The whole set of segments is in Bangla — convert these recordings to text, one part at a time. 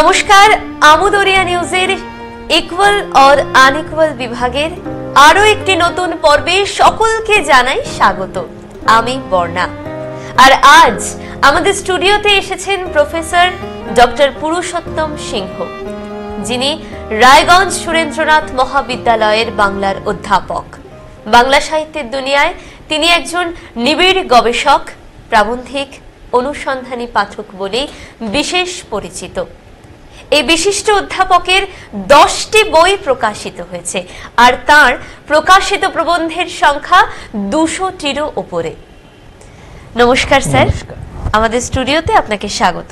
নমস্কার, আমোদরিয়া নিউজের ইকুয়াল অর আনইকুয়াল বিভাগের আরো একটি নতুন পর্বে সকলকে জানাই স্বাগত। আমি বর্ণা। আর আজ আমাদের স্টুডিওতে এসেছেন প্রফেসর ডক্টর পুরুষোত্তম সিংহ, যিনি রায়গঞ্জ সুরেন্দ্রনাথ মহাবিদ্যালয়ের বাংলার অধ্যাপক। বাংলা সাহিত্যের দুনিয়ায় তিনি একজন নিবিড় গবেষক, প্রাবন্ধিক, অনুসন্ধানী পাঠক বলেই বিশেষ পরিচিত। এই বিশিষ্ট অধ্যাপকের 10টি বই প্রকাশিত হয়েছে, আর তার প্রকাশিত প্রবন্ধের সংখ্যা 200টিরও উপরে। নমস্কার স্যার, আমাদের স্টুডিওতে আপনাকে স্বাগত।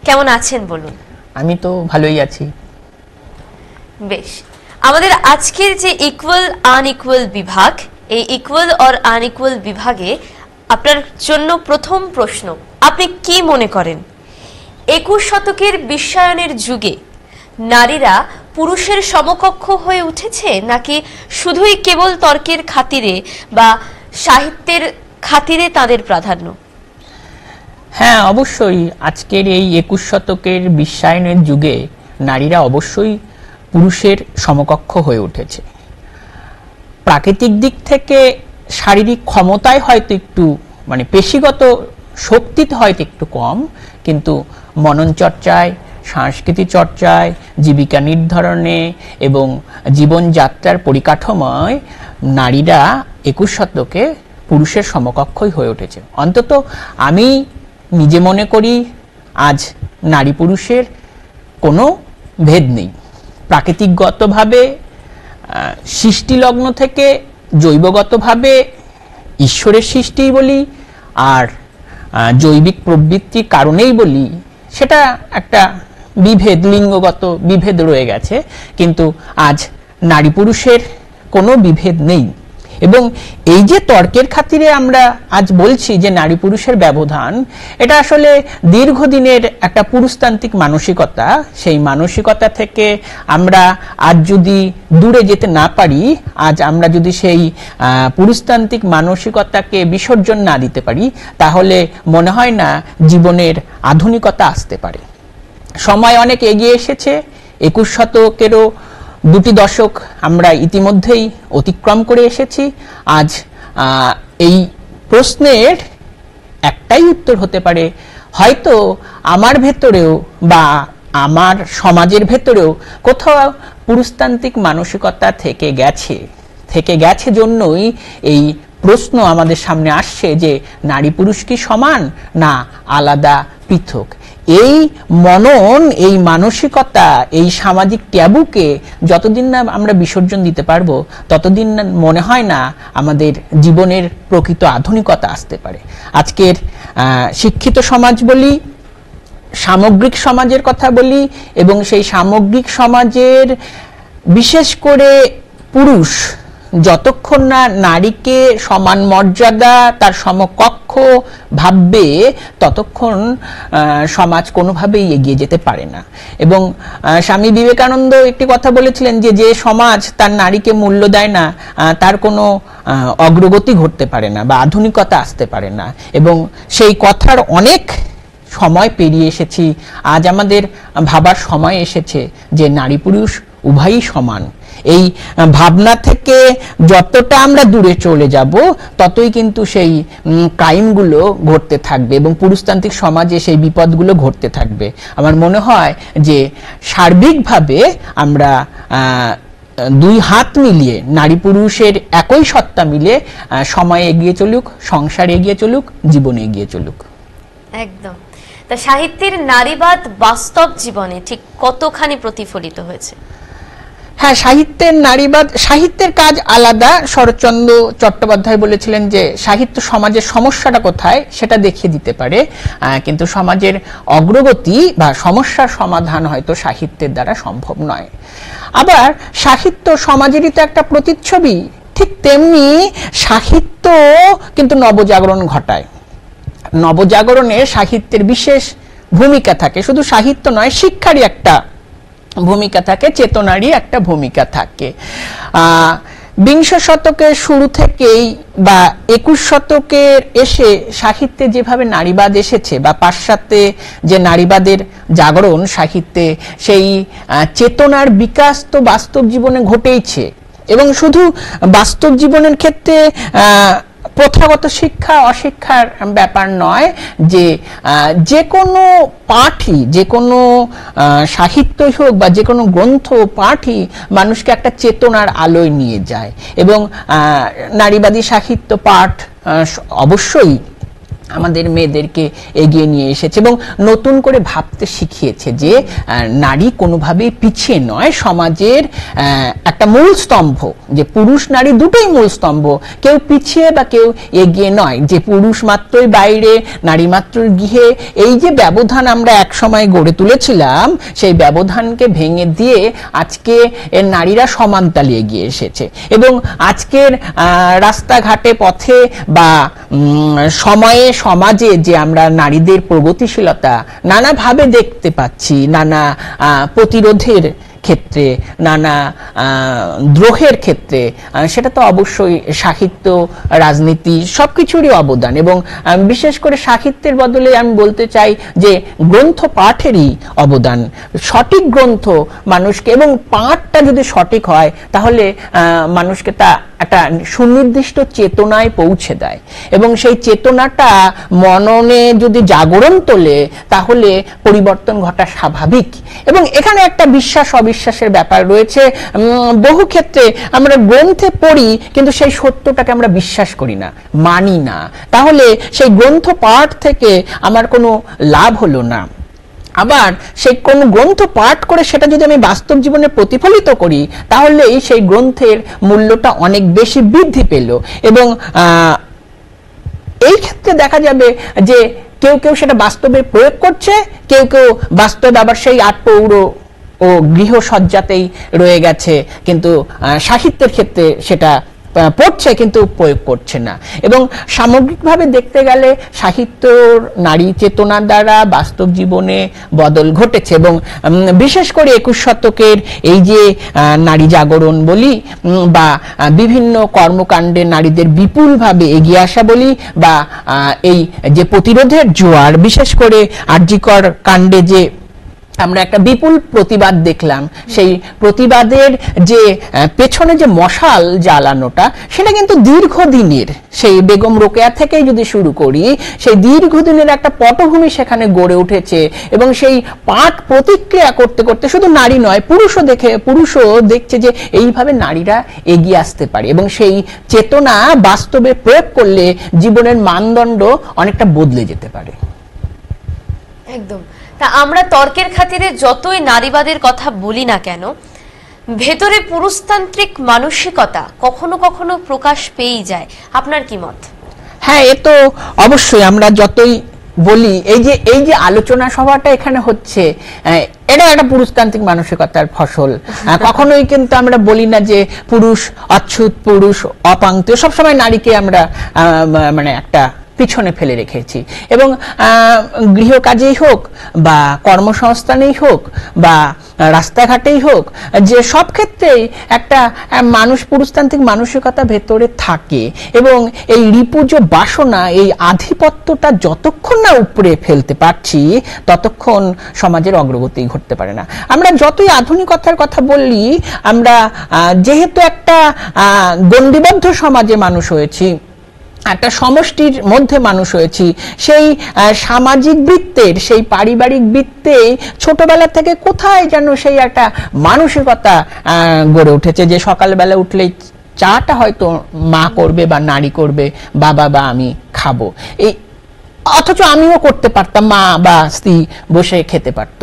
কেমন আছেন বলুন? আমি তো ভালোই আছি। বেশ, আমাদের আজকের যে ইকুয়াল আনইকুয়াল বিভাগ, এই ইকুয়াল অর আনইকুয়াল বিভাগে আপনার জন্য প্রথম প্রশ্ন, আপনি কি মনে করেন 21 শতকের বিশ্বায়নের যুগে নারীরা পুরুষের সমকক্ষ হয়ে উঠেছে, নাকি শুধুই কেবল তর্কের খাতিরে বা সাহিত্যের খাতিরে তাদের প্রাধান্য? হ্যাঁ, অবশ্যই আজকের এই 21 শতকের বিশ্বায়নের যুগে নারীরা অবশ্যই পুরুষের সমকক্ষ হয়ে উঠেছে। প্রাকৃতিক দিক থেকে শারীরিক ক্ষমতায় হয়তো একটু পেশিগত শক্তিতে হয়তো একটু কম, কিন্তু মনন চর্চায়, সংস্কৃতি চর্চায়, জীবিকা নির্ধারণে এবং জীবনযাত্রার পরিকাঠামোয় নারীরা 21 শতকে পুরুষের সমকক্ষই হয়ে উঠেছে। অন্তত আমি নিজে মনে করি আজ নারী পুরুষের কোনো ভেদ নেই। প্রাকৃতিকগতভাবে সৃষ্টিলগ্ন থেকে জৈবগতভাবে ঈশ্বরের সৃষ্টি বলি, আর জৈবিক প্রবৃত্তির কারণেই বলি, সেটা একটা বিভেদ, লিঙ্গগত বিভেদ রয়ে গেছে, কিন্তু আজ নারী পুরুষের কোনো বিভেদ নেই। এবং এই যে তর্কের খাতিরে আমরা আজ বলছি যে নারী পুরুষের ব্যবধান, এটা আসলে দীর্ঘদিনের একটা পুরুষতান্ত্রিক মানসিকতা। সেই মানসিকতা থেকে আমরা আজ যদি দূরে যেতে না পারি, আজ আমরা যদি সেই পুরুষতান্ত্রিক মানসিকতাকে বিসর্জন না দিতে পারি, তাহলে মনে হয় না জীবনের আধুনিকতা আসতে পারে। সময় অনেক এগিয়ে এসেছে, 21 শতকেরও 2টি দশক আমরা ইতিমধ্যেই অতিক্রম করে এসেছি। আজ এই প্রশ্নের একটাই উত্তর হতে পারে, হয়তো আমার ভেতরেও বা আমার সমাজের ভেতরেও কোথাও পুরুষতান্ত্রিক মানসিকতা থেকে গেছে জন্যই এই প্রশ্ন আমাদের সামনে আসছে যে নারী পুরুষ কি সমান, না আলাদা, পৃথক। এই মনন, এই মানসিকতা, এই সামাজিক ট্যাবুকে যতদিন না আমরা বিসর্জন দিতে পারবো, ততদিন মনে হয় না আমাদের জীবনের প্রকৃত আধুনিকতা আসতে পারে। আজকের শিক্ষিত সমাজ বলি, সামগ্রিক সমাজের কথা বলি, এবং সেই সামগ্রিক সমাজের বিশেষ করে পুরুষ যতক্ষণ না নারীকে সমান মর্যাদা, তার সমকক্ষ ভাববে, ততক্ষণ সমাজ কোনোভাবেই এগিয়ে যেতে পারে না। এবং স্বামী বিবেকানন্দ একটি কথা বলেছিলেন যে সমাজ তার নারীকে মূল্য দেয় না, তার কোনো অগ্রগতি ঘটতে পারে না বা আধুনিকতা আসতে পারে না। এবং সেই কথার অনেক সময় পেরিয়ে এসেছি। আজ আমাদের ভাবার সময় এসেছে যে নারী পুরুষ উভয়ই সমান। এই ভাবনা থেকে যতটা আমরা দূরে চলে যাব, ততই কিন্তু সেই ক্রাইমগুলো ঘটতে থাকবে এবং পুরুষতান্ত্রিক সমাজে সেই বিপদগুলো ঘটতে থাকবে। আমার মনে হয় যে সার্বিকভাবে আমরা দুই হাত মিলিয়ে, নারী পুরুষের একই সত্তা মিলে সময় এগিয়ে চলুক, সংসার এগিয়ে চলুক, জীবন এগিয়ে চলুক। একদম। তা সাহিত্যের নারীবাদ বাস্তব জীবনে ঠিক কতখানি প্রতিফলিত হয়েছে? হ্যাঁ, সাহিত্যের নারীবাদ, সাহিত্যের কাজ আলাদা। শরৎচন্দ্র চট্টোপাধ্যায় বলেছিলেন যে সাহিত্য সমাজের সমস্যাটা কোথায় সেটা দেখিয়ে দিতে পারে, কিন্তু সমাজের অগ্রগতি বা সমস্যার সমাধান হয়তো সাহিত্যের দ্বারা সম্ভব নয়। আবার সাহিত্য সমাজেরই তো একটা প্রতিচ্ছবি, ঠিক তেমনি সাহিত্য কিন্তু নবজাগরণ ঘটায়। নবজাগরণে সাহিত্যের বিশেষ ভূমিকা থাকে। শুধু সাহিত্য নয়, শিক্ষারই একটা ভূমিকা থাকে, চেতনারই একটা ভূমিকা থাকে। বিংশ শতকের শুরু থেকেই বা 21 শতকের এসে সাহিত্যে যেভাবে নারীবাদ এসেছে বা পাশ্চাত্যে যে নারীবাদের জাগরণ সাহিত্যে, সেই চেতনার বিকাশ তো বাস্তব জীবনে ঘটেইছে। এবং শুধু বাস্তব জীবনের ক্ষেত্রে প্রথাগত শিক্ষা অশিক্ষার ব্যাপার নয়, যে কোনো পাঠই, যে কোনো সাহিত্যই হোক বা যে কোনো গ্রন্থ পাঠই মানুষকে একটা চেতনার আলোয় নিয়ে যায়। এবং নারীবাদী সাহিত্য পাঠ অবশ্যই আমাদের মেয়েদেরকে এগিয়ে নিয়ে এসেছে এবং নতুন করে ভাবতে শিখিয়েছে যে নারী কোনোভাবেই পিছিয়ে নয়, সমাজের একটা মূল স্তম্ভ, যে পুরুষ নারী দুটোই মূল স্তম্ভ, কেউ পিছিয়ে বা কেউ এগিয়ে নয়, যে পুরুষ মাত্রই বাইরে নারী মাত্রই গৃহে, এই যে ব্যবধান আমরা এক সময় গড়ে তুলেছিলাম সেই ব্যবধানকে ভেঙে দিয়ে আজকে নারীরা সমানতালে এগিয়ে এসেছে। এবং আজকের রাস্তাঘাটে পথে বা সময়ে সমাজে যে আমরা নারীদের প্রগতিশীলতা নানাভাবে দেখতে পাচ্ছি, নানা প্রতিরোধের ক্ষেত্রে, নানা দ্রোহের ক্ষেত্রে, সেটা তো অবশ্যই সাহিত্য রাজনীতি সবকিছুরই অবদান। এবং বিশেষ করে সাহিত্যের বদলে আমি বলতে চাই যে গ্রন্থ পাঠেরই অবদান। সঠিক গ্রন্থ মানুষকে, এবং পাঠটা যদি সঠিক হয় তাহলে মানুষকে তা একটা সুনির্দিষ্ট চেতনায় পৌঁছে দেয়, এবং সেই চেতনাটা মননে যদি জাগরণ তোলে তাহলে পরিবর্তন ঘটা স্বাভাবিক। এবং এখানে একটা বিশ্বাস অবিশ্বাসের ব্যাপার রয়েছে। বহু ক্ষেত্রে আমরা গ্রন্থে পড়ি কিন্তু সেই সত্যটাকে আমরা বিশ্বাস করি না, মানি না, তাহলে সেই গ্রন্থ পাঠ থেকে আমার কোনো লাভ হলো না। আবার সেই কোন গ্রন্থ পাঠ করে সেটা যদি আমি বাস্তব জীবনে প্রতিফলিত করি তাহলেই সেই গ্রন্থের মূল্যটা অনেক বেশি বৃদ্ধি পেল। এবং এই ক্ষেত্রে দেখা যাবে যে কেউ কেউ সেটা বাস্তবে প্রয়োগ করছে, কেউ কেউ বাস্তবে আবার সেই আটপৌর ও গৃহসজ্জাতেই রয়ে গেছে, কিন্তু সাহিত্যের ক্ষেত্রে সেটা পড়ছে কিন্তু প্রয়োগ করছে না। এবং সামগ্রিকভাবে দেখতে গেলে সাহিত্যর নারী চেতনার দ্বারা বাস্তব জীবনে বদল ঘটেছে। এবং বিশেষ করে 21 শতকের এই যে নারী জাগরণ বলি বা বিভিন্ন কর্মকাণ্ডে নারীদের বিপুলভাবে এগিয়ে আসা বলি, বা এই যে প্রতিরোধের জোয়ার, বিশেষ করে আরজিকর কাণ্ডে যে আমরা একটা বিপুল প্রতিবাদ দেখলাম, সেই প্রতিবাদের যে পেছনে যে মশাল জ্বালানোটা সেটা কিন্তু দীর্ঘদিনের, সেই বেগম রোকেয়া থেকেই যদি শুরু করি, সেই দীর্ঘদিনের একটা পটভূমি সেখানে গড়ে উঠেছে। এবং সেই পাঠ প্রতিক্রিয়া করতে করতে শুধু নারী নয়, পুরুষও দেখছে যে এইভাবে নারীরা এগিয়ে আসতে পারে, এবং সেই চেতনা বাস্তবে প্রয়োগ করলে জীবনের মানদণ্ড অনেকটা বদলে যেতে পারে। একদম। তা আমরা তর্কের খাতিরে যতই নারীবাদের কথা বলি না কেন, ভেতরে পুরুষতান্ত্রিক মানসিকতা কখনো কখনো প্রকাশ পেয়েই যায়। আপনার কি মত? হ্যাঁ, এ তো অবশ্যই। আমরা যতই বলি, এই যে আলোচনা সভাটা এখানে হচ্ছে, এটা একটা পুরুষতান্ত্রিক মানসিকতার ফসল। কখনোই কিন্তু আমরা বলি না যে পুরুষ অচ্ছুত, পুরুষ অপাঙ্ক্তেয়, সবসময় নারীকে আমরা মানে একটা পিছনে ফেলে রেখেছি। এবং গৃহকাজেই হোক বা কর্মসংস্থানেই হোক বা রাস্তাঘাটেই হোক, যে সব ক্ষেত্রেই একটা মানুষ পুরুষতান্ত্রিক মানসিকতা ভেতরে থাকে। এবং এই রিপুজ বাসনা, এই আধিপত্যটা যতক্ষণ না উপরে ফেলতে পারছি ততক্ষণ সমাজের অগ্রগতি ঘটতে পারে না। আমরা যতই আধুনিকতার কথা বললি, আমরা যেহেতু একটা গণ্ডিবদ্ধ সমাজে মানুষ হয়েছি, একটা সমষ্টির মধ্যে মানুষ হয়েছি, সেই সামাজিক বৃত্তের, সেই পারিবারিক বৃত্তে ছোটবেলা থেকে কোথায় যেন সেই একটা মানসিকতা গড়ে উঠেছে যে সকালবেলা উঠলেই চাটা হয়তো মা করবে বা নারী করবে, বাবা বা আমি খাবো। এই অথচ আমিও করতে পারতাম, মা বা স্ত্রী বসে খেতে পারত।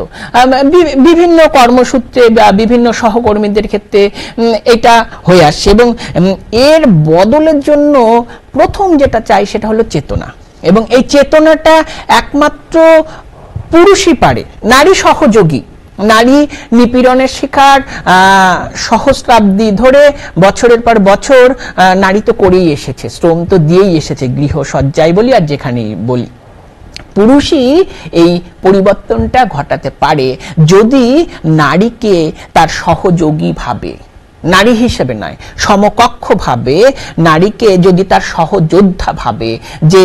বিভিন্ন কর্মসূত্রে বা বিভিন্ন সহকর্মীদের ক্ষেত্রে এটা হয়ে আসছে। এবং এর বদলের জন্য প্রথম যেটা চাই সেটা হলো চেতনা। এবং এই চেতনাটা একমাত্র পুরুষই পারে, নারী সহযোগী। নারী নিপীড়নের শিকার সহস্রাব্দী ধরে বছরের পর বছর নারী তো করেই এসেছে, শ্রম তো দিয়েই এসেছে, গৃহসজ্জায় বলি আর যেখানেই বলি। পুরুষই এই পরিবর্তনটা ঘটাতে পারে যদি নারীকে তার সহযোগী ভাবে। নারী হিসেবে নয়, সমকক্ষভাবে নারীকে যদি তার সহযোদ্ধা ভাবে, যে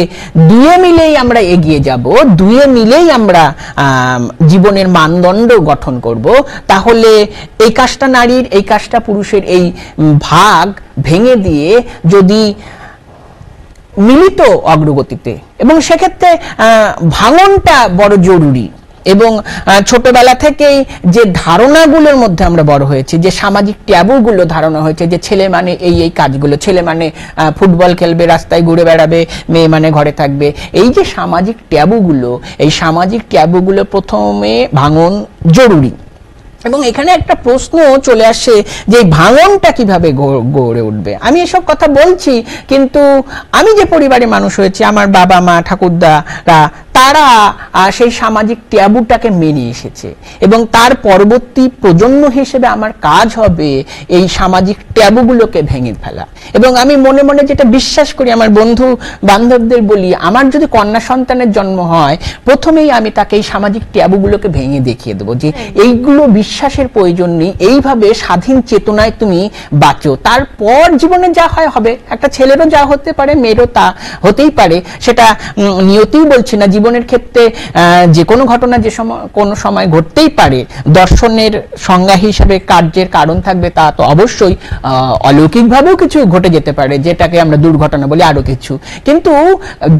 দুয়ে মিলেই আমরা এগিয়ে যাব, দুয়ে মিলেই আমরা জীবনের মানদণ্ড গঠন করব, তাহলে এই কাজটা নারীর, এই কাজটা পুরুষের, এই ভাগ ভেঙে দিয়ে যদি মিলিত অগ্রগতিতে, এবং সেক্ষেত্রে ভাঙনটা বড় জরুরি। এবং ছোটবেলা থেকেই যে ধারণাগুলোর মধ্যে আমরা বড় হয়েছি, যে সামাজিক ট্যাবুগুলো ধারণা হয়েছে, যে ছেলে মানে এই কাজগুলো, ছেলে মানে ফুটবল খেলবে, রাস্তায় ঘুরে বেড়াবে, মেয়ে মানে ঘরে থাকবে, এই যে সামাজিক ট্যাবুগুলো, এই সামাজিক ট্যাবুগুলো প্রথমে ভাঙন জরুরি। এবং এখানে একটা প্রশ্ন চলে আসে যে ভাঙনটা কিভাবে গড়ে উঠবে। আমি এসব কথা বলছি, কিন্তু আমি যে পরিবারে মানুষ হয়েছি, আমার বাবা মা ঠাকুরদারা, তারা সেই সামাজিক ট্যাবুটাকে মেনে এসেছে, এবং তার পরবর্তী প্রজন্ম হিসেবে আমার কাজ হবে এই সামাজিক ট্যাবুগুলোকে ভেঙে ফেলা। এবং আমি মনে মনে যেটা বিশ্বাস করি, আমার বন্ধু বান্ধবদের বলি, আমার যদি কন্যা সন্তানের জন্ম হয়, প্রথমেই আমি তাকে এই সামাজিক ট্যাবুগুলোকে ভেঙে দেখিয়ে দেবো যে এইগুলো বিশ্বাসের প্রয়োজন নেই, এইভাবে স্বাধীন চেতনায় তুমি বাঁচো, তারপর জীবনে যা হয় হবে। একটা ছেলেরও যা হতে পারে, মেয়েরও তা হতেই পারে, সেটা নিয়তিই বলছি না। জীবনের ক্ষেত্রে যে কোনো ঘটনা যে সময় কোনো সময় ঘটতেই পারে। দর্শনের সংজ্ঞা হিসেবে কার্যের কারণ থাকবে, তা তো অবশ্যই অলৌকিকভাবেও কিছু ঘটে যেতে পারে, যেটাকে আমরা দুর্ঘটনা বলি, আরো কিছু। কিন্তু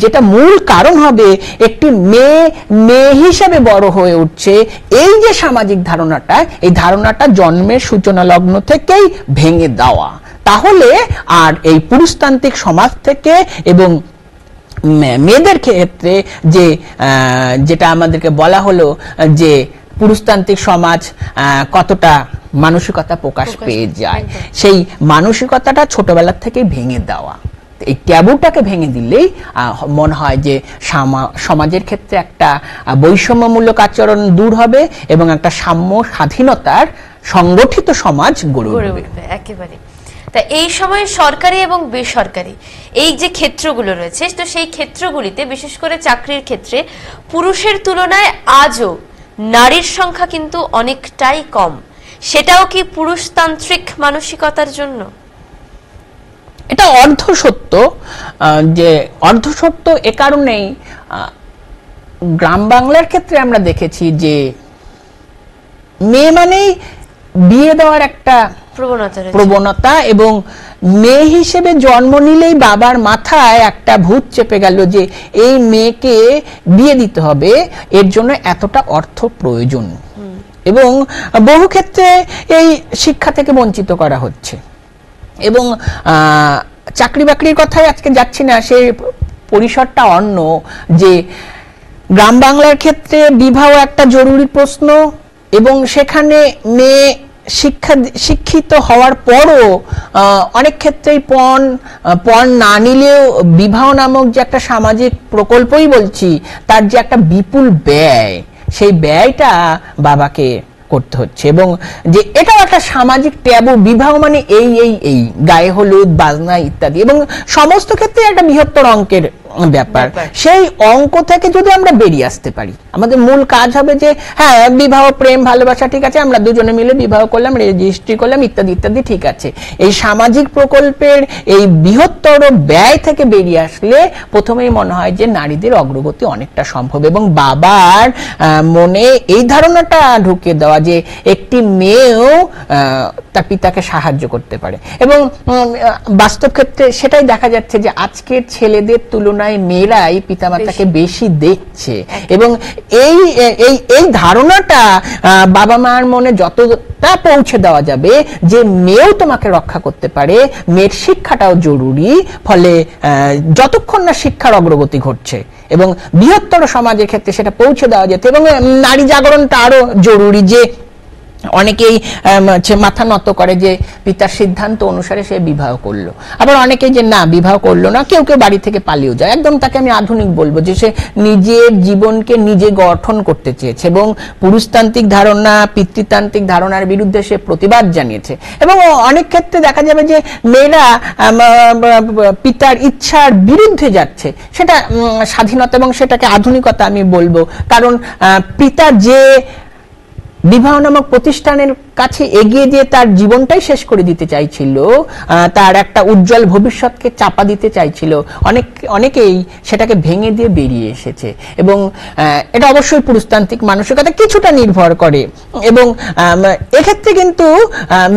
যেটা মূল কারণ হবে, একটি মেয়ে হিসেবে বড় হয়ে উঠছে, এই যে সামাজিক ধারণাটা, এই ধারণাটা জন্মের সূচনা লগ্ন থেকেই ভেঙে দেওয়া। তাহলে আর এই পুরুষতান্ত্রিক সমাজ থেকে এবং মেয়েদের ক্ষেত্রে যেটা আমাদেরকে বলা হলো যে পুরুষতান্ত্রিক সমাজ কতটা মানসিকতা প্রকাশ পেয়ে যায়, সেই মানসিকতাটা ছোটবেলা থেকে ভেঙে দেওয়া। এই ট্যাবুটাকে ভেঙে দিলেই মনে হয় যে সমাজের ক্ষেত্রে একটা বৈষম্যমূলক আচরণ দূর হবে এবং একটা সাম্য স্বাধীনতার সংগঠিত সমাজ গড়ে উঠবে। একেবারে। তা এই সময় সরকারি এবং বেসরকারি এই যে ক্ষেত্রগুলো রয়েছে, তো সেই ক্ষেত্রগুলিতে বিশেষ করে চাকরির ক্ষেত্রে পুরুষের তুলনায় আজও নারীর সংখ্যা কিন্তু অনেকটাই কম। সেটাও কি পুরুষতান্ত্রিক মানসিকতার জন্য? এটা অর্ধ সত্য। যে অর্ধ সত্য এ কারণেই, গ্রাম বাংলার ক্ষেত্রে আমরা দেখেছি যে মেয়ে মানেই বিয়ে দেওয়ার একটা প্রবণতা, এবং মেয়ে হিসেবে জন্ম নিলেই বাবার মাথায় একটা ভূত চেপে গেল যে এই মেয়েকে বিয়ে দিতে হবে, এর জন্য এতটা অর্থ প্রয়োজন, এবং বহু ক্ষেত্রে এই শিক্ষা থেকে বঞ্চিত করা হচ্ছে। এবং চাকরি বাকরির কথায় আজকে যাচ্ছি না, সেই পরিসরটা অন্য। যে গ্রাম বাংলার ক্ষেত্রে বিবাহ একটা জরুরি প্রশ্ন, এবং সেখানে মেয়ে শিক্ষিত হওয়ার পরও অনেক ক্ষেত্রেই পণ না নিলেও বিবাহ নামক যে একটা সামাজিক প্রকল্পই বলছি, তার যে একটা বিপুল ব্যয়, সেই ব্যয়টা বাবাকে করতে হচ্ছে। এবং যে এটাও একটা সামাজিক ট্যাবু, বিবাহ মানে এই গায়ে হলুদ, বাজনা ইত্যাদি, এবং সমস্ত ক্ষেত্রে একটা বৃহত্তর অঙ্কের ব্যাপার। সেই অঙ্ক থেকে যদি আমরা বেরিয়ে আসতে পারি, আমাদের মূল কাজ হবে যে হ্যাঁ, বিবাহ, প্রেম, ভালোবাসা ঠিক আছে, আমরা দুজনে মিলে বিবাহ করলাম, রেজিস্ট্রি করলাম, ইত্যাদি ইত্যাদি ঠিক আছে। এই সামাজিক প্রকল্পের এই বৃহত্তর ব্যয় থেকে বেরিয়ে আসলে প্রথমেই মনে হয় যে নারীদের অগ্রগতি অনেকটা সম্ভব। এবং বাবার মনে এই ধারণাটা ঢুকিয়ে দেওয়া যে একটি মেয়েও তার পিতাকে সাহায্য করতে পারে। এবং বাস্তব ক্ষেত্রে সেটাই দেখা যাচ্ছে যে আজকের ছেলেদের তুলনায় মেয়েরাই পিতামাতাকে বেশি দেখছে। এবং এই ধারণাটা বাবা মার মনে যতটা পৌঁছে দেওয়া যাবে যে মেয়েও তোমাকে রক্ষা করতে পারে, মেয়ের শিক্ষাটাও জরুরি, ফলে যতক্ষণ না শিক্ষার অগ্রগতি ঘটছে এবং বৃহত্তর সমাজের ক্ষেত্রে সেটা পৌঁছে দেওয়া যেত। এবং নারী জাগরণটা আরো জরুরি, যে অনেকেই মাথা নত করে যে পিতার সিদ্ধান্ত অনুসারে সে বিবাহ করলো, আবার অনেকেই যে না, বিবাহ করলো না, কেউ কেউ বাড়ি থেকে পালিয়েও যায়। একদম তাকে আমি আধুনিক বলবো, যে সে নিজের জীবনকে নিজে গঠন করতে চেয়েছে এবং পুরুষতান্ত্রিক ধারণা, পিতৃতান্ত্রিক ধারণার বিরুদ্ধে সে প্রতিবাদ জানিয়েছে। এবং অনেক ক্ষেত্রে দেখা যাবে যে মেয়েরা পিতার ইচ্ছার বিরুদ্ধে যাচ্ছে, সেটা স্বাধীনতা এবং সেটাকে আধুনিকতা আমি বলবো। কারণ পিতা যে বিবাহ নামক প্রতিষ্ঠানের কাছে এগিয়ে দিয়ে তার জীবনটাই শেষ করে দিতে চাইছিল, তার একটা উজ্জ্বল ভবিষ্যৎকে চাপা দিতে চাইছিল। অনেকেই সেটাকে ভেঙে দিয়ে বেরিয়ে এসেছে এবং এটা অবশ্যই পুরুষতান্ত্রিক মানসিকতা কিছুটা নির্ভর করে এবং এক্ষেত্রে কিন্তু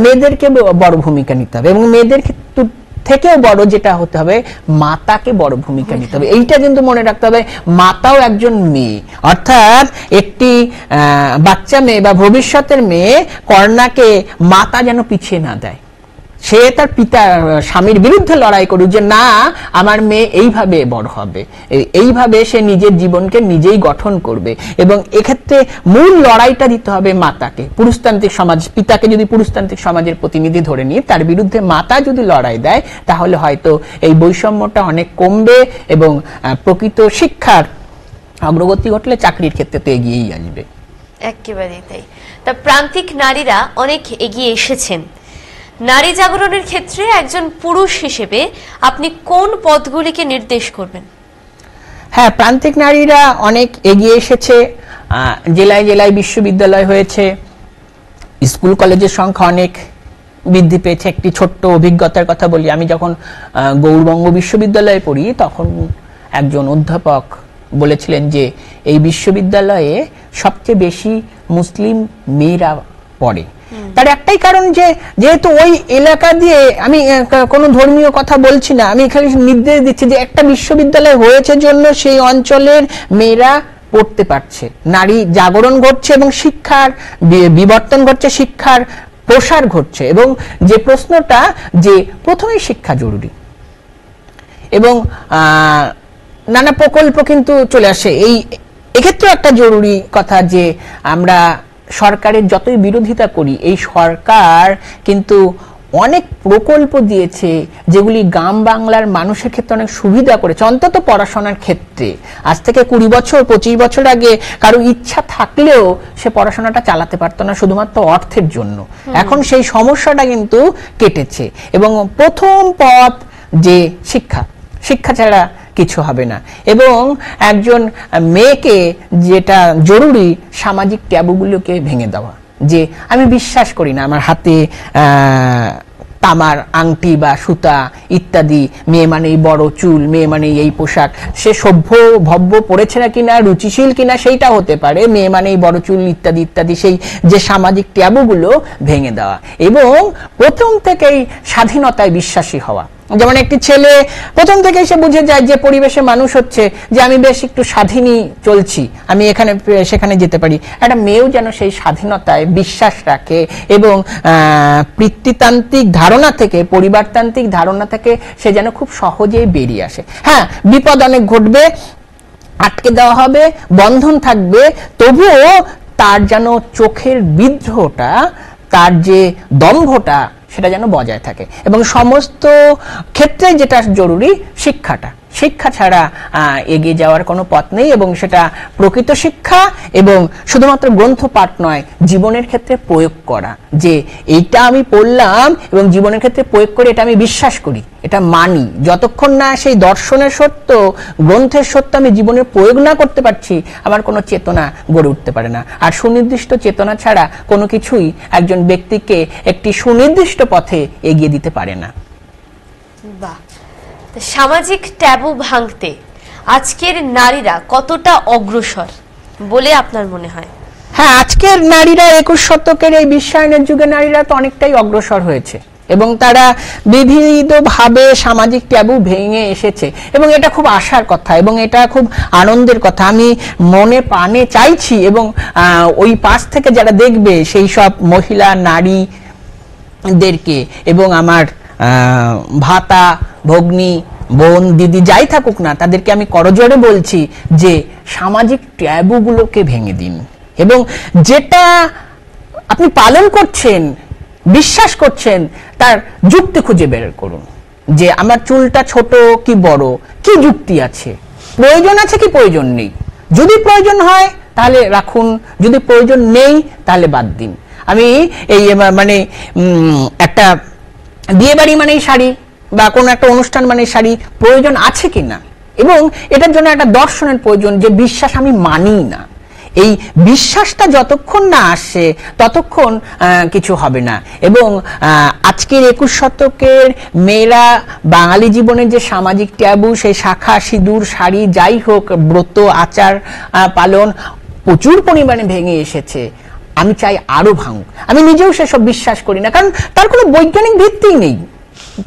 মেয়েদেরকে বড় ভূমিকা নিতে হবে এবং মেয়েদের থেকেও বড় যেটা হতে হবে, মাতাকে বড় ভূমিকা নিতে হবে। এইটা কিন্তু মনে রাখতে হবে, মাতাও একজন মেয়ে, অর্থাৎ একটি বাচ্চা মেয়ে বা ভবিষ্যতের মেয়ে কন্যাকে মাতা যেন পিছিয়ে না দেয়। সে তার পিতা স্বামীর বিরুদ্ধে লড়াই করুক যে না, আমার মেয়ে এইভাবে বড় হবে, এইভাবে সে নিজের জীবনকে নিজেই গঠন করবে। এবং এক্ষেত্রে মূল লড়াইটা দিতে হবে মাতাকে। পুরুষতান্ত্রিক সমাজ, পিতাকে যদি পুরুষতান্ত্রিক সমাজের প্রতিনিধি ধরে নিই, তার বিরুদ্ধে মাতা যদি লড়াই দেয়, তাহলে হয়তো এই বৈষম্যটা অনেক কমবে এবং প্রকৃত শিক্ষার অগ্রগতি ঘটলে চাকরির ক্ষেত্রে তো এগিয়েই আসবে। একেবারেই তাই। তা প্রান্তিক নারীরা অনেক এগিয়ে এসেছেন। নারী জাগরণের ক্ষেত্রে একজন পুরুষ হিসেবে আপনি কোন পথগুলিকে নির্দেশ করবেন? হ্যাঁ, প্রান্তিক নারীরা অনেক এগিয়ে এসেছে। জেলায় জেলায় বিশ্ববিদ্যালয় হয়েছে, স্কুল কলেজের সংখ্যা অনেক বৃদ্ধি পেয়েছে। একটি ছোট্ট অভিজ্ঞতার কথা বলি, আমি যখন গৌড়বঙ্গ বিশ্ববিদ্যালয়ে পড়ি তখন একজন অধ্যাপক বলেছিলেন যে এই বিশ্ববিদ্যালয়ে সবচেয়ে বেশি মুসলিম মেয়েরা পড়ে। তার একটাই কারণ যে যেহেতু ওই এলাকা দিয়ে, আমি কোনো ধর্মীয় কথা বলছি না, আমি এখানে নির্দেশ দিচ্ছি যে একটা বিশ্ববিদ্যালয় হয়েছে জন্য সেই অঞ্চলের মেয়েরা পড়তে পারছে, নারী জাগরণ ঘটছে এবং শিক্ষার বিবর্তন ঘটছে, শিক্ষার প্রসার ঘটছে। এবং যে প্রশ্নটা যে প্রথমেই শিক্ষা জরুরি এবং নানা প্রকল্প কিন্তু চলে আসে, এক্ষেত্রে একটা জরুরি কথা যে আমরা সরকারের যতই বিরোধিতা করি, এই সরকার কিন্তু অনেক প্রকল্প দিয়েছে যেগুলি গ্রাম বাংলার মানুষের ক্ষেত্রে অনেক সুবিধা করেছে, অন্তত পড়াশোনার ক্ষেত্রে। আজ থেকে 20 বছর 25 বছর আগে কারো ইচ্ছা থাকলেও সে পড়াশোনাটা চালাতে পারতো না শুধুমাত্র অর্থের জন্য। এখন সেই সমস্যাটা কিন্তু কেটেছে এবং প্রথম পথ যে শিক্ষা ছাড়া কিছু হবে না। এবং একজন মেয়েকে যেটা জরুরি, সামাজিক ট্যাবুগুলোকে ভেঙে দেওয়া। যে আমি বিশ্বাস করি না আমার হাতে তামার আংটি বা সুতা ইত্যাদি, মেয়ে মানেই বড় চুল, মেয়ে মানেই এই পোশাক, সে সভ্য ভব্য পড়েছে না কিনা, রুচিশীল কিনা সেইটা হতে পারে, মেয়ে মানেই বড় চুল ইত্যাদি ইত্যাদি, সেই যে সামাজিক ট্যাবুগুলো ভেঙে দেওয়া এবং প্রথম থেকেই স্বাধীনতায় বিশ্বাসী হওয়া। যেমন একটি ছেলে প্রথম থেকেই সে বুঝে যায় যে পরিবেশে মানুষ হচ্ছে, যে আমি বেশ একটু স্বাধীনই চলছি, আমি এখানে সেখানে যেতে পারি। একটা মেয়েও যেন সেই স্বাধীনতায় বিশ্বাস রাখে এবং পিতৃতান্ত্রিক ধারণা থেকে, পরিবারতান্ত্রিক ধারণা থেকে সে যেন খুব সহজেই বেরিয়ে আসে। হ্যাঁ, বিপদ অনেক ঘটবে, আটকে দেওয়া হবে, বন্ধন থাকবে, তবুও তার যেন চোখের বিদ্রোহটা, তার যে দম্ভটা, সেটা যেন বজায় থাকে। এবং সমস্ত ক্ষেত্রে যেটা জরুরি, শিক্ষা ছাড়া এগিয়ে যাওয়ার কোনো পথ নেই। এবং সেটা প্রকৃত শিক্ষা এবং শুধুমাত্র গ্রন্থ পাঠ নয়, জীবনের ক্ষেত্রে প্রয়োগ করা, যে এইটা আমি পড়লাম এবং জীবনের ক্ষেত্রে প্রয়োগ করে এটা আমি বিশ্বাস করি, এটা মানি। যতক্ষণ না সেই দর্শনের সত্য, গ্রন্থের সত্য আমি জীবনে প্রয়োগ না করতে পারছি, আমার কোনো চেতনা গড়ে উঠতে পারে না। আর সুনির্দিষ্ট চেতনা ছাড়া কোনো কিছুই একজন ব্যক্তিকে একটি সুনির্দিষ্ট পথে এগিয়ে দিতে পারে না। বাহ, সামাজিক ট্যাবু ভাঙতে আজকের নারীরা কতটা অগ্রসর বলে আপনার মনে হয়? হ্যাঁ, আজকের নারীরা 21 শতকের এই বিশ্বায়নের যুগে নারীরা তো অনেকটাই অগ্রসর হয়েছে এবং তারা বিবিধভাবে সামাজিক ট্যাবু ভেঙে এসেছে এবং এটা খুব আশার কথা এবং এটা খুব আনন্দের কথা। আমি মনে প্রাণে চাইছি এবং ওই পাশ থেকে যারা দেখবে সেই সব মহিলা নারীদেরকে এবং আমার ভাতা ভগ্নী বোন দিদি যাই থাকুক না, তাদেরকে আমি করজোড়ে বলছি যে সামাজিক ট্যাবুগুলোকে ভেঙে দিন এবং যেটা আপনি পালন করছেন, বিশ্বাস করছেন, তার যুক্তি খুঁজে বের করুন। যে আমার চুলটা ছোট কি বড়, কি যুক্তি আছে, প্রয়োজন আছে কি প্রয়োজন নেই। যদি প্রয়োজন হয় তাহলে রাখুন, যদি প্রয়োজন নেই তাহলে বাদ দিন। আমি এই মানে একটা বিয়ে বাড়ি মানেই শাড়ি বা কোনো একটা অনুষ্ঠান মানে শাড়ি প্রয়োজন আছে কিনা, এবং এটার জন্য একটা দর্শনের প্রয়োজন যে বিশ্বাস আমি মানি না। এই বিশ্বাসটা যতক্ষণ না আসে ততক্ষণ কিছু হবে না। এবং আজকের 21 শতকের মেয়েরা বাঙালি জীবনের যে সামাজিক ট্যাবু, সেই শাখা সিঁদুর শাড়ি যাই হোক, ব্রত আচার পালন প্রচুর পরিমাণে ভেঙে এসেছে। আমি চাই আরো ভাঙুক। আমি নিজেও সেসব বিশ্বাস করি না, কারণ তার কোনো বৈজ্ঞানিক ভিত্তি নেই,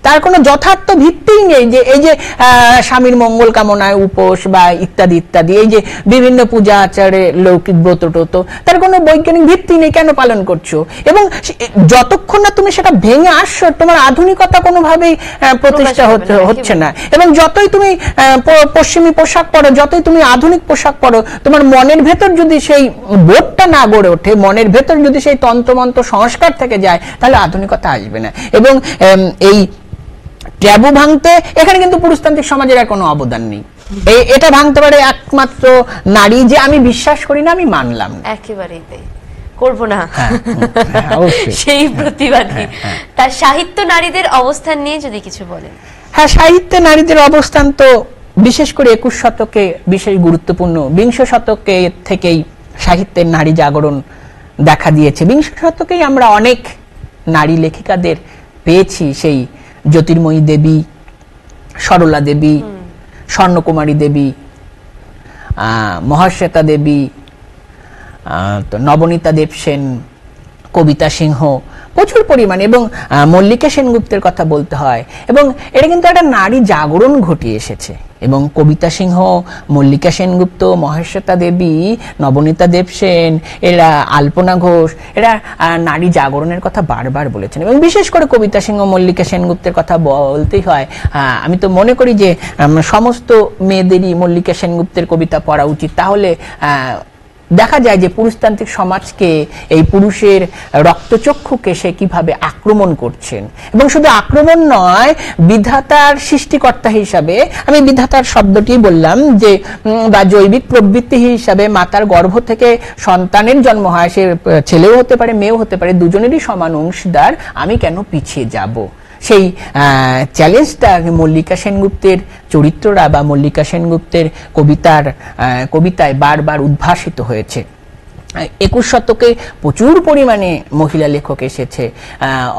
তার কোনো যথার্থ ভিত্তিই নেই। যে এই যে স্বামীর মঙ্গল কামনায় উপোস বা ইত্যাদি ইত্যাদি, এই যে বিভিন্ন পূজা আচারে লৌকিক ব্রত টত, তার কোনো বৈজ্ঞানিক ভিত্তি নেই। কেন পালন করছো? এবং যতক্ষণ না তুমি সেটা ভেঙে আসছো, তোমার আধুনিকতা কোনোভাবেই প্রতিষ্ঠা হচ্ছে না। এবং যতই তুমি পশ্চিমী পোশাক পরো, যতই তুমি আধুনিক পোশাক পরো, তোমার মনের ভেতর যদি সেই বোধটা না গড়ে ওঠে, মনের ভেতর যদি সেই তন্ত্রমন্ত্র সংস্কার থেকে যায়, তাহলে আধুনিকতা আসবে না। এবং এই ট্যাবু ভাঙতে এখানে কিন্তু পুরুষতান্ত্রিক সমাজের আর কোনো অবদান নেই। এটা ভাঙতে পারে একমাত্র নারী, যে আমি বিশ্বাস করি না, আমি মানলাম না, একেবারেই তাই, করবো না সেই হ্যাঁ, প্রতিবাদী। তার সাহিত্য নারীদের অবস্থান নিয়ে যদি কিছু বলেন। হ্যাঁ, সাহিত্যে নারীদের অবস্থান তো বিশেষ করে 21 শতকে বিশেষ গুরুত্বপূর্ণ। 20 শতকে থেকেই সাহিত্যের নারী জাগরণ দেখা দিয়েছে। 20 শতকেই আমরা অনেক নারী লেখিকাদের পেয়েছি, সেই জ্যোতির্ময়ী দেবী, সরলা দেবী, স্বর্ণকুমারী দেবী, মহাশ্বেতা দেবী, তো নবনীতা দেবসেন, কবিতা সিংহ, প্রচুর পরিমাণে। এবং মল্লিকা সেনগুপ্তের কথা বলতে হয়। এবং এটা কিন্তু একটা নারী জাগরণ ঘটিয়ে এসেছে। এবং কবিতা সিংহ, মল্লিকা সেনগুপ্ত, মহেশ্বেতা দেবী, নবনীতা দেবসেন, এরা আলপনা ঘোষ, এরা নারী জাগরণের কথা বারবার বলেছেন। এবং বিশেষ করে কবিতা সিংহ, মল্লিকা সেনগুপ্তের কথা বলতেই হয়। আমি তো মনে করি যে সমস্ত মেয়েদেরই মল্লিকা সেনগুপ্তের কবিতা পড়া উচিত। তাহলে দেখা যায় যে পুরুষতান্ত্রিক সমাজকে, এই পুরুষের রক্তচক্ষুকে সে কিভাবে আক্রমণ করছেন। এবং শুধু আক্রমণ নয়, বিধাতার সৃষ্টিকর্তা হিসাবে, আমি বিধাতার শব্দটি বললাম, যে বা জৈবিক প্রবৃত্তি হিসাবে মাতার গর্ভ থেকে সন্তানের জন্ম হয়, সে ছেলেও হতে পারে মেয়েও হতে পারে, দুজনেরই সমান অংশীদার, আমি কেন পিছিয়ে যাব? সেই চ্যালেঞ্জটা মল্লিকা সেনগুপ্তের চরিত্ররা বা মল্লিকা সেনগুপ্তের কবিতায় বারবার উদ্ভাসিত হয়েছে। 21 শতকে প্রচুর পরিমাণে মহিলা লেখক এসেছে।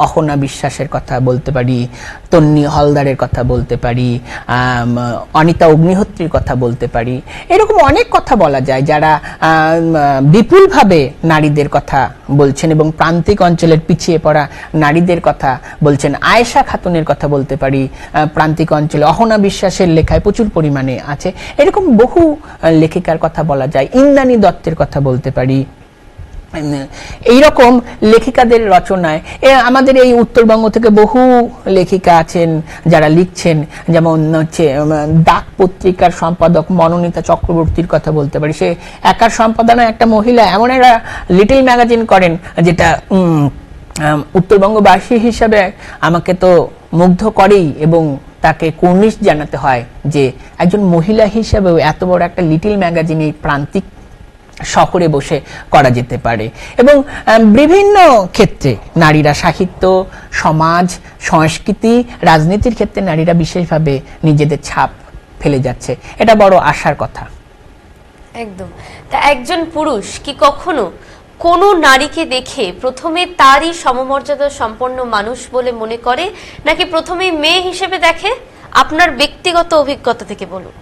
অহনা বিশ্বাসের কথা বলতে পারি, তন্নি হলদারের কথা বলতে পারি, অনিতা অগ্নিহোত্রীর কথা বলতে পারি। এরকম অনেক কথা বলা যায় যারা বিপুলভাবে নারীদের কথা বলছেন এবং প্রান্তিক অঞ্চলের পিছিয়ে পড়া নারীদের কথা বলছেন। আয়েশা খাতুনের কথা বলতে পারি, প্রান্তিক অঞ্চলে অহনা বিশ্বাসের লেখায় প্রচুর পরিমাণে আছে। এরকম বহু লেখিকার কথা বলা যায়। ইন্দ্রাণী দত্তের কথা বলতে পারি। এইরকম লেখিকাদের রচনায় আমাদের এই উত্তরবঙ্গ থেকে বহু লেখিকা আছেন যারা লিখছেন। যেমন হচ্ছে ডাক পত্রিকার সম্পাদক মনোনীতা চক্রবর্তীর কথা বলতে পারি। সে একার সম্পাদনায় একটা মহিলা এমন একটা লিটল ম্যাগাজিন করেন, যেটা উত্তরবঙ্গবাসী হিসাবে আমাকে তো মুগ্ধ করেই। এবং তাকে কুর্নিশ জানাতে হয় যে একজন মহিলা হিসাবেও এত বড় একটা লিটল ম্যাগাজিন এই প্রান্তিক শহরে বসে করা যেতে পারে। এবং বিভিন্ন ক্ষেত্রে নারীরা, সাহিত্য, সমাজ, সংস্কৃতি, রাজনীতির ক্ষেত্রে নারীরা বিশেষভাবে নিজেদের ছাপ ফেলে যাচ্ছে। এটা বড় আশার কথা। একদম। তা একজন পুরুষ কি কখনো কোনো নারীকে দেখে প্রথমে তারই সমমর্যাদা সম্পন্ন মানুষ বলে মনে করে, নাকি প্রথমে মেয়ে হিসেবে দেখে? আপনার ব্যক্তিগত অভিজ্ঞতা থেকে বলুন।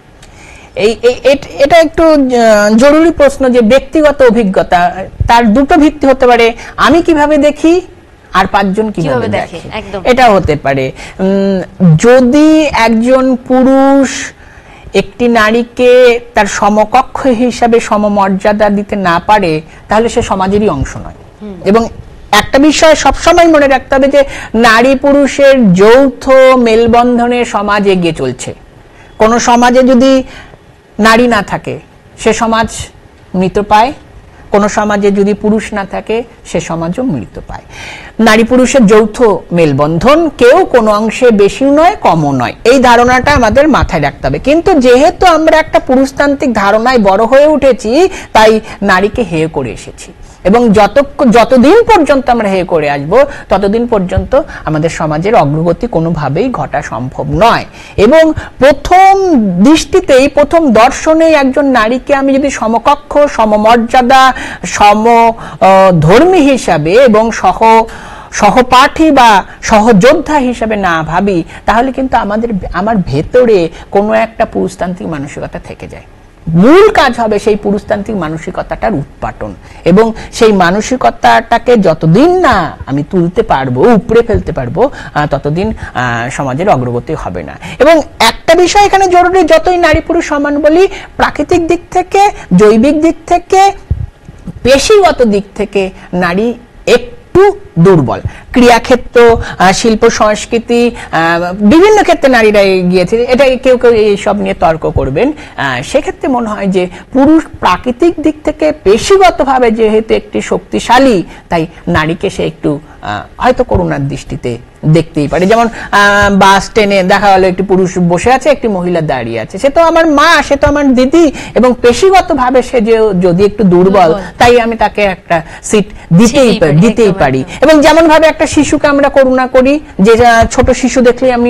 এটা একটু জরুরি প্রশ্ন, যে ব্যক্তিগত অভিজ্ঞতা তার দুটো ভিত্তি হতে পারে। আমি কিভাবে দেখি আর পাঁচজন কিভাবে দেখে, এটা হতে পারে। যদি একজন পুরুষ একটি নারীকে তার সমকক্ষ হিসাবে সমমর্যাদা দিতে না পারে, তাহলে সে সমাজেরই অংশ নয়। এবং একটা বিষয় সবসময় মনে রাখতে হবে যে নারী পুরুষের যৌথ মেলবন্ধনে সমাজ এগিয়ে চলছে। কোন সমাজে যদি নারী না থাকে সে সমাজ মৃত পায়, কোন সমাজে যদি পুরুষ না থাকে সে সমাজও মৃত পায়। নারী পুরুষের যৌথ মেলবন্ধন, কেউ কোনো অংশে বেশি নয় কমও নয়, এই ধারণাটা আমাদের মাথায় রাখতে হবে। কিন্তু যেহেতু আমরা একটা পুরুষতান্ত্রিক ধারণায় বড় হয়ে উঠেছি, তাই নারীকে হেয় করে এসেছি। এবং যতদিন পর্যন্ত আমরা হে করে আসব ততদিন পর্যন্ত আমাদের সমাজের অগ্রগতি কোনোভাবেই ঘটা সম্ভব নয়। এবং প্রথম দৃষ্টিতেই, প্রথম দর্শনেই একজন নারীকে আমি যদি সমকক্ষ, সমমর্যাদা, সমধর্মী হিসাবে এবং সহপাঠী বা সহযোদ্ধা হিসাবে না ভাবি, তাহলে কিন্তু আমার ভেতরে কোনো একটা পুরুষতান্ত্রিক মানসিকতা থেকে যায়। মূল কাজ হবে সেই পুরুষতান্ত্রিক মানসিকতাটার উৎপাটন, এবং সেই মানসিকতাটাকে যতদিন না আমি তুলতে পারবো, উপড়ে ফেলতে পারবো, ততদিন সমাজের অগ্রগতি হবে না। এবং একটা বিষয় এখানে জরুরি, যতই নারী পুরুষ সমান বলি, প্রাকৃতিক দিক থেকে, জৈবিক দিক থেকে, পেশিগত দিক থেকে নারী একটু দুর্বল। ক্রিয়াক্ষেত্র, শিল্প সংস্কৃতি, বিভিন্ন ক্ষেত্রে নারীরা গিয়েছে, এটা কেউ কেউ এইসব নিয়ে তর্ক করবেন। সেক্ষেত্রে মনে হয় যে পুরুষ প্রাকৃতিক দিক থেকে পেশিগতভাবে যেহেতু একটি শক্তিশালী, তাই নারীকে সে একটু হয়তো করুণার দৃষ্টিতে দেখতেই পারে। যেমন বাস ট্রেনে দেখা গেল একটি পুরুষ বসে আছে, একটি মহিলা দাঁড়িয়ে আছে, সে তো আমার মা, সে তো আমার দিদি, এবং পেশিগতভাবে সে যদি একটু দুর্বল, তাই আমি তাকে একটা সিট দিতেই পারি। এবং যেমন ভাবে একটা শিশুকে আমরা করুণা করি, যে ছোট শিশু দেখলে আমি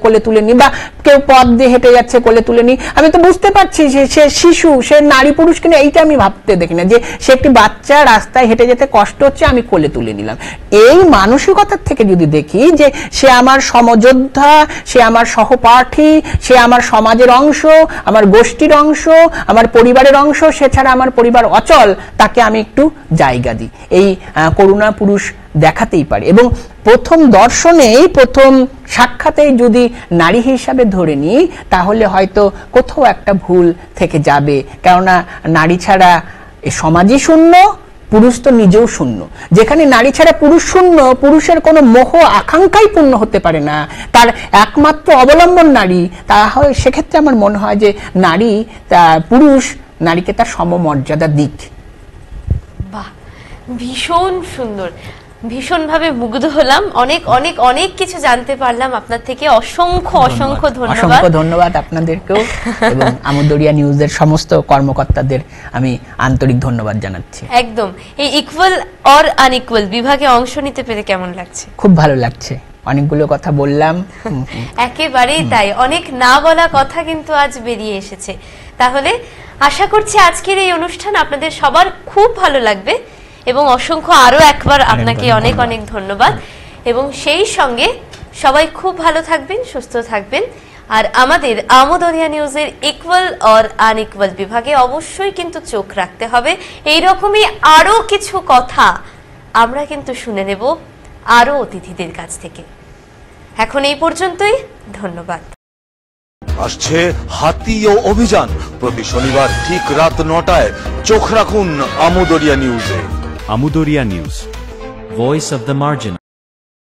কোলে তুলে নিই, বা কেউ পথ দিয়ে হেঁটে যাচ্ছে কোলে তুলে নিই, আমি তো বুঝতে পারছি যে সে শিশু, সে নারী পুরুষ কিনা এইটা আমি ভাবতে দেখি না, যে সে একটি বাচ্চা, রাস্তায় হেঁটে যেতে কষ্ট হচ্ছে, আমি কোলে তুলে নিলাম। এই মানসিকতার থেকে যদি দেখি যে সে আমার সমযোদ্ধা, সে আমার সহপাঠী, সে আমার সমাজের অংশ, আমার গোষ্ঠীর অংশ, আমার পরিবারের অংশ, সে ছাড়া আমার পরিবার অচল, তাকে আমি একটু জায়গা দিই, এই করুণা পুরুষ দেখাতেই পারে। এবং প্রথম দর্শনেই, প্রথম সাক্ষাতেই যদি নারী হিসাবে ধরে নিই, তাহলে হয়তো কোথাও একটা ভুল থেকে যাবে। কেননা নারী ছাড়া এই সমাজই শূন্য, পুরুষ তো নিজেও শূন্য। যেখানে নারী ছাড়া পুরুষ শূন্য, পুরুষের কোনো মোহ আকাঙ্ক্ষাই পূর্ণ হতে পারে না, তার একমাত্র অবলম্বন নারী, তাহলে সেক্ষেত্রে আমার মনে হয় যে পুরুষ নারীকে তার সমমর্যাদা দিক। বাহ, ভীষণ সুন্দর, ভীষণভাবে মুগ্ধ হলাম। অনেক অনেক অনেক কিছু জানতে পারলাম আপনার থেকে। অসংখ্য ধন্যবাদ আপনাদেরকেও, এবং আমোদরিয়া নিউজের সমস্ত কর্মকর্তাদের আমি আন্তরিক ধন্যবাদ জানাচ্ছি। একদম। এই ইকুয়াল অর আনইকুয়াল বিভাগে অংশ নিতে পেরে কেমন লাগছে? খুব ভালো লাগছে, অনেকগুলো কথা বললাম। একেবারেই তাই, অনেক না বলা কথা কিন্তু আজ বেরিয়ে এসেছে। তাহলে আশা করছি আজকের এই অনুষ্ঠান আপনাদের সবার খুব ভালো লাগবে, এবং অসংখ্য আরো একবার আপনাকে অনেক অনেক ধন্যবাদ। এবং সেই সঙ্গে সবাই খুব ভালো থাকবেন, সুস্থ থাকবেন। আর আমাদের আমোদরিয়া নিউজের ইকুয়াল অর আনইকুয়াল বিভাগে অবশ্যই কিন্তু চোখ রাখতে হবে। এইরকমই আরো কিছু কথা আমরা কিন্তু শুনে নেব আরো অতিথিদের কাছ থেকে। এখন এই পর্যন্তই, ধন্যবাদ। আসছে হাতিও অভিযান, প্রতি শনিবার ঠিক রাত 9টায় চোখ রাখুন আমোদরিয়া নিউজে। Amudoria News, Voice of the Margin.